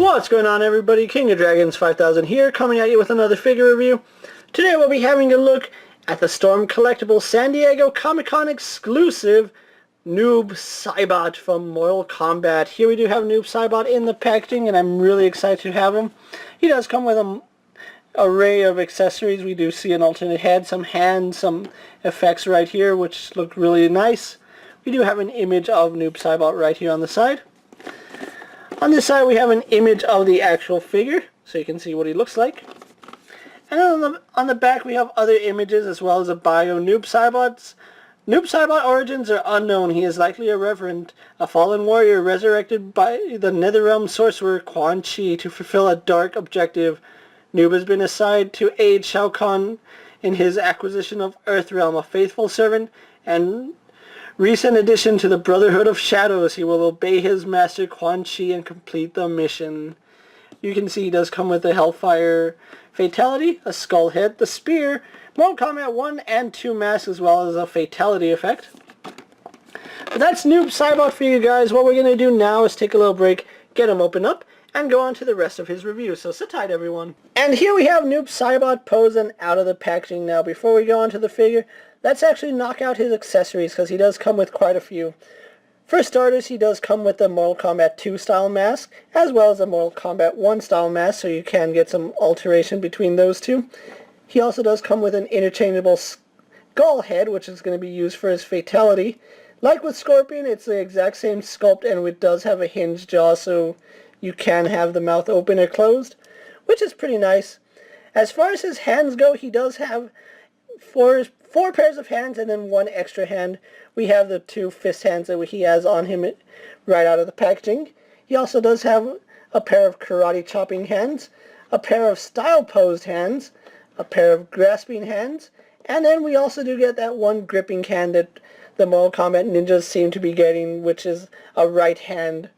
What's going on, everybody? King of Dragons 5000 here, coming at you with another figure review. Today we'll be having a look at the Storm Collectibles San Diego Comic-Con exclusive Noob Saibot from Mortal Kombat. Here we do have Noob Saibot in the packaging, and I'm really excited to have him. He does come with an array of accessories. We do see an alternate head, some hands, some effects right here, which look really nice. We do have an image of Noob Saibot right here on the side. On this side we have an image of the actual figure, so you can see what he looks like. And on the back we have other images as well as a bio. Noob Saibot origins are unknown. He is likely a reverend, a fallen warrior resurrected by the Netherrealm sorcerer Quan Chi to fulfill a dark objective. Noob has been assigned to aid Shao Kahn in his acquisition of Earthrealm, a faithful servant and recent addition to the Brotherhood of Shadows. He will obey his master Quan Chi and complete the mission. You can see he does come with the Hellfire Fatality, a skull head, the spear, Mortal Kombat 1 and 2 mask, as well as a fatality effect. But that's Noob Saibot for you guys. What we're going to do now is take a little break, get him open up, and go on to the rest of his review. So sit tight, everyone. And here we have Noob Saibot posing out of the packaging now. Before we go on to the figure, let's actually knock out his accessories, because he does come with quite a few. For starters, he does come with the Mortal Kombat 2 style mask, as well as the Mortal Kombat 1 style mask, so you can get some alteration between those two. He also does come with an interchangeable skull head, which is going to be used for his fatality. Like with Scorpion, it's the exact same sculpt, and it does have a hinged jaw, so you can have the mouth open or closed, which is pretty nice. As far as his hands go, he does have four pairs of hands and then one extra hand. We have the two fist hands that he has on him right out of the packaging. He also does have a pair of karate chopping hands, a pair of style posed hands, a pair of grasping hands, and then we also do get that one gripping hand that the Mortal Kombat ninjas seem to be getting, which is a right hand.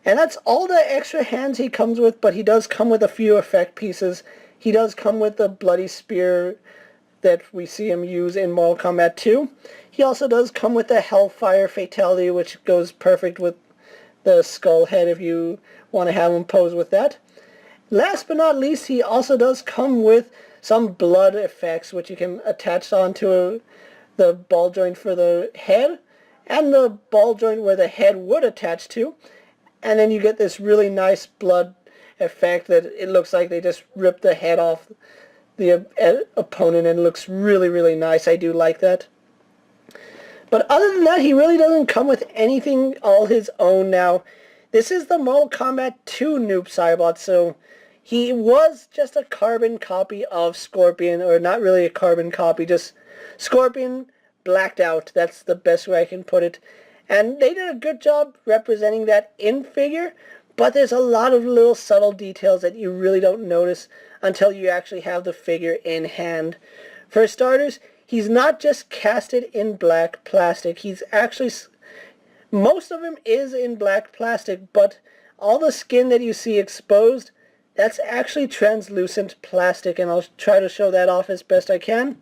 And that's all the extra hands he comes with, but he does come with a few effect pieces. He does come with the bloody spear that we see him use in Mortal Kombat 2. He also does come with the Hellfire Fatality, which goes perfect with the skull head if you want to have him pose with that. Last but not least, he also does come with some blood effects, which you can attach onto the ball joint for the head, and the ball joint where the head would attach to. And then you get this really nice blood effect that it looks like they just ripped the head off the opponent, and it looks really, really nice. I do like that. But other than that, he really doesn't come with anything all his own now. This is the Mortal Kombat 2 Noob Saibot, so he was just a carbon copy of Scorpion, or not really a carbon copy, just Scorpion blacked out. That's the best way I can put it. And they did a good job representing that in figure, but there's a lot of little subtle details that you really don't notice until you actually have the figure in hand. For starters, he's not just casted in black plastic. He's actually, most of him is in black plastic, but all the skin that you see exposed, that's actually translucent plastic, and I'll try to show that off as best I can.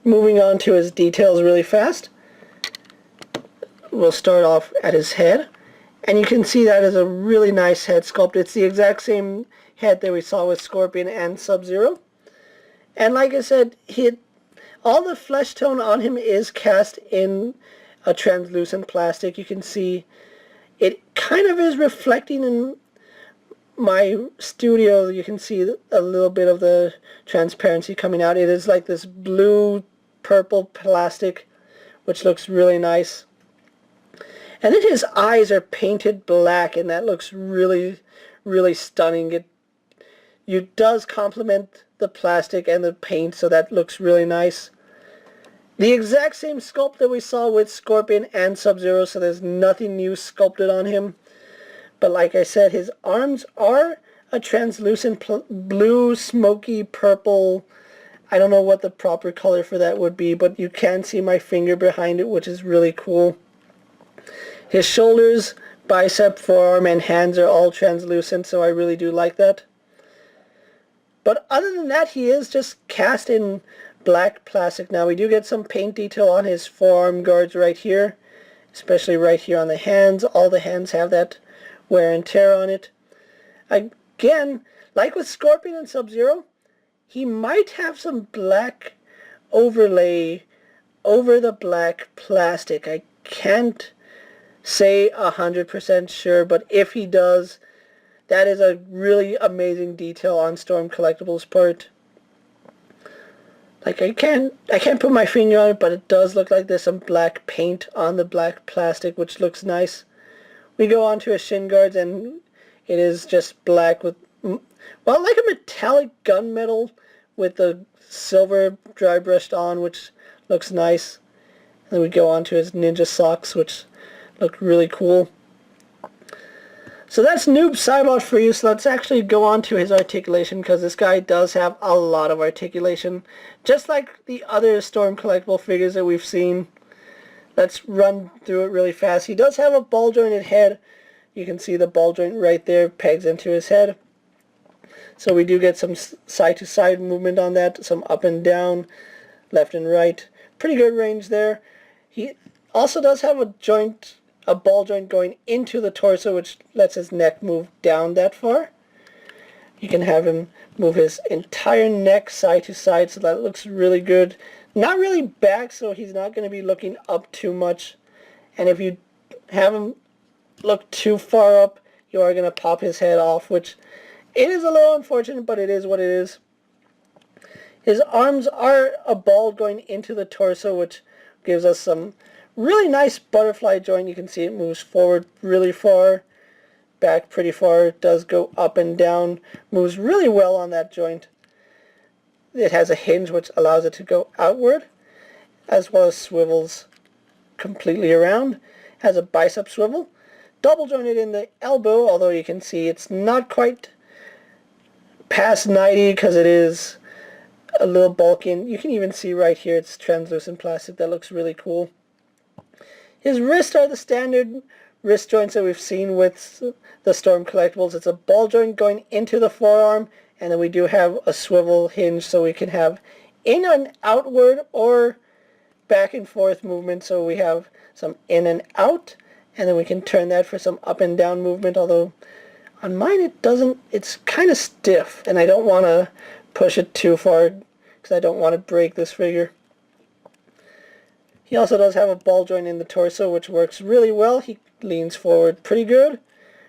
Moving on to his details really fast. We'll start off at his head, and you can see that is a really nice head sculpt. It's the exact same head that we saw with Scorpion and Sub-Zero. And like I said, all the flesh tone on him is cast in a translucent plastic. You can see it kind of is reflecting in my studio. You can see a little bit of the transparency coming out. It is like this blue purple plastic, which looks really nice. And then his eyes are painted black, and that looks really, really stunning. It does complement the plastic and the paint, so that looks really nice. The exact same sculpt that we saw with Scorpion and Sub-Zero, so there's nothing new sculpted on him. But like I said, his arms are a translucent blue, smoky, purple. I don't know what the proper color for that would be, but you can see my finger behind it, which is really cool. His shoulders, bicep, forearm, and hands are all translucent, so I really do like that. But other than that, he is just cast in black plastic. Now, we do get some paint detail on his forearm guards right here, especially right here on the hands. All the hands have that wear and tear on it. Again, like with Scorpion and Sub-Zero, he might have some black overlay over the black plastic. I can't say 100% sure, but if he does, that is a really amazing detail on Storm Collectibles' part. Like I can't put my finger on it, but it does look like there's some black paint on the black plastic, which looks nice. We go on to his shin guards, and it is just black with, well, like a metallic gunmetal with the silver dry brushed on, which looks nice. And then we go on to his ninja socks, which look really cool. So that's Noob Saibot for you. So let's actually go on to his articulation, because this guy does have a lot of articulation, just like the other Storm collectible figures that we've seen. Let's run through it really fast. He does have a ball jointed head. You can see the ball joint right there pegs into his head. So we do get some side to side movement on that, some up and down, left and right. Pretty good range there. He also does have a ball joint going into the torso, which lets his neck move down that far. You can have him move his entire neck side to side, so that looks really good. Not really back, so he's not going to be looking up too much. And if you have him look too far up, you are going to pop his head off, which it is a little unfortunate, but it is what it is. His arms are a ball going into the torso, which gives us some really nice butterfly joint. You can see it moves forward really far, back pretty far. It does go up and down, moves really well on that joint. It has a hinge which allows it to go outward, as well as swivels completely around. Has a bicep swivel, double jointed in the elbow, although you can see it's not quite past 90 because it is a little bulky. And you can even see right here it's translucent plastic. That looks really cool. His wrists are the standard wrist joints that we've seen with the Storm collectibles. It's a ball joint going into the forearm, and then we do have a swivel hinge, so we can have in and outward or back and forth movement. So we have some in and out, and then we can turn that for some up and down movement, although on mine it doesn't. It's kind of stiff, and I don't want to push it too far because I don't want to break this figure. He also does have a ball joint in the torso, which works really well. He leans forward pretty good,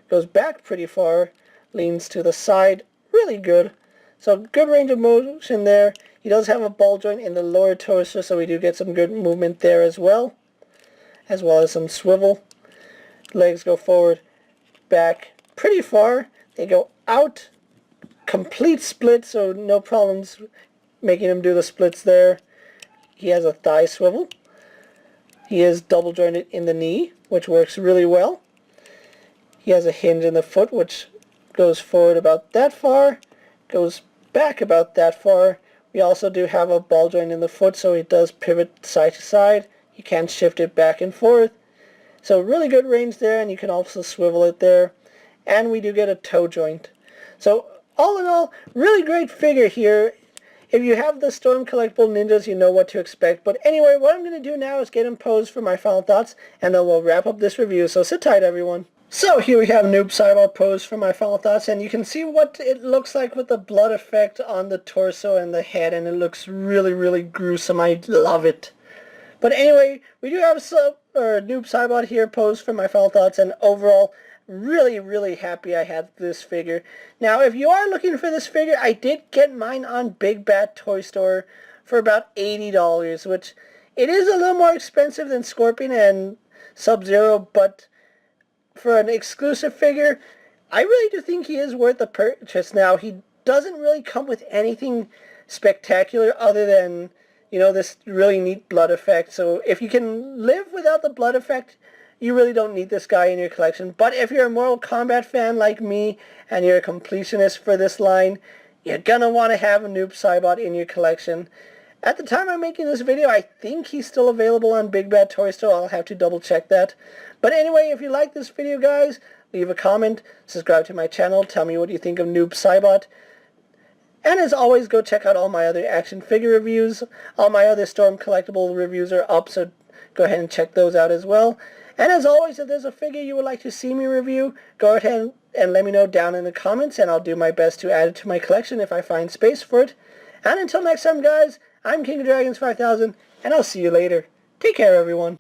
goes back pretty far, leans to the side really good. So good range of motion there. He does have a ball joint in the lower torso, so we do get some good movement there as well as some swivel. Legs go forward, back pretty far. They go out, complete split, so no problems making him do the splits there. He has a thigh swivel. He is double jointed in the knee, which works really well. He has a hinge in the foot, which goes forward about that far, goes back about that far. We also do have a ball joint in the foot, so it does pivot side to side. You can shift it back and forth. So really good range there, and you can also swivel it there. And we do get a toe joint. So all in all, really great figure here. If you have the Storm Collectible Ninjas, you know what to expect. But anyway, what I'm going to do now is get him posed for my final thoughts, and then we'll wrap up this review. So sit tight, everyone. So here we have Noob Saibot posed for my final thoughts, and you can see what it looks like with the blood effect on the torso and the head, and it looks really, really gruesome. I love it. But anyway, we do have Noob Saibot here posed for my final thoughts, and overall, really, really happy I had this figure. Now, if you are looking for this figure, I did get mine on Big Bad Toy Store for about $80, which it is a little more expensive than Scorpion and Sub-Zero, but for an exclusive figure, I really do think he is worth the purchase. Now, he doesn't really come with anything spectacular other than, you know, this really neat blood effect. So if you can live without the blood effect, you really don't need this guy in your collection. But if you're a Mortal Kombat fan like me, and you're a completionist for this line, you're gonna want to have a Noob Saibot in your collection. At the time I'm making this video, I think he's still available on Big Bad Toy Store. I'll have to double check that. But anyway, if you like this video, guys, leave a comment, subscribe to my channel, tell me what you think of Noob Saibot. And as always, go check out all my other action figure reviews. All my other Storm collectible reviews are up, so go ahead and check those out as well. And as always, if there's a figure you would like to see me review, go ahead and let me know down in the comments, and I'll do my best to add it to my collection if I find space for it. And until next time, guys, I'm KingofDragons 5000, and I'll see you later. Take care, everyone.